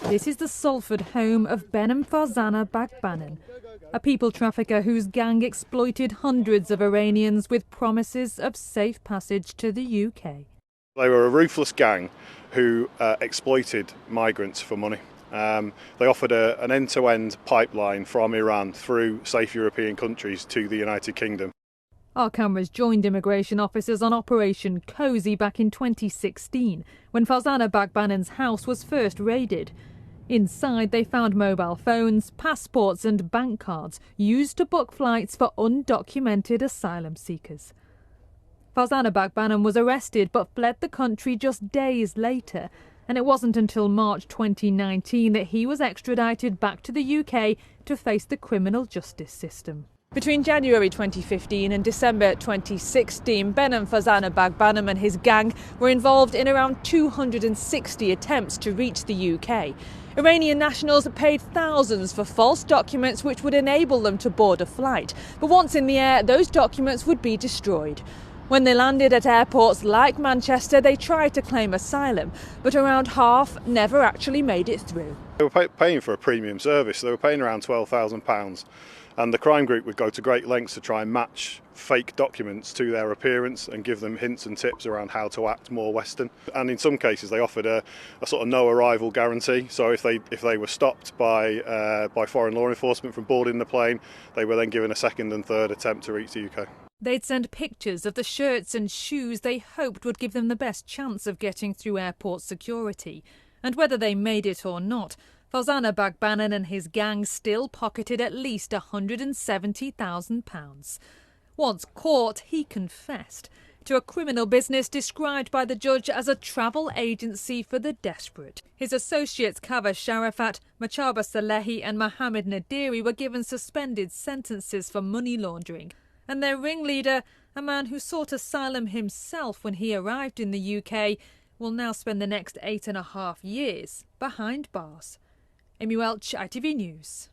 This is the Salford home of Behnam Farzana Bagbanan, a people trafficker whose gang exploited hundreds of Iranians with promises of safe passage to the UK. They were a ruthless gang who exploited migrants for money. They offered an end-to-end pipeline from Iran through safe European countries to the United Kingdom. Our cameras joined immigration officers on Operation Cozy back in 2016, when Farzana Bagbanan's house was first raided. Inside, they found mobile phones, passports and bank cards used to book flights for undocumented asylum seekers. Farzana Bagbanan was arrested but fled the country just days later, and it wasn't until March 2019 that he was extradited back to the UK to face the criminal justice system. Between January 2015 and December 2016, Behnam Farzana Bagbanan and his gang were involved in around 260 attempts to reach the UK. Iranian nationals paid thousands for false documents which would enable them to board a flight. But once in the air, those documents would be destroyed. When they landed at airports like Manchester, they tried to claim asylum, but around half never actually made it through. They were paying for a premium service. They were paying around £12,000, and the crime group would go to great lengths to try and match fake documents to their appearance and give them hints and tips around how to act more Western. And in some cases, they offered a sort of no arrival guarantee. So if they were stopped by foreign law enforcement from boarding the plane, they were then given a second and third attempt to reach the UK. They'd send pictures of the shirts and shoes they hoped would give them the best chance of getting through airport security. And whether they made it or not, Farzana Bagbanan and his gang still pocketed at least £170,000. Once caught, he confessed to a criminal business described by the judge as a travel agency for the desperate. His associates Kaveh Sharafat, Machaba Salehi and Mohammed Nadiri were given suspended sentences for money laundering. And their ringleader, a man who sought asylum himself when he arrived in the UK, will now spend the next 8.5 years behind bars. Amy Welch, ITV News.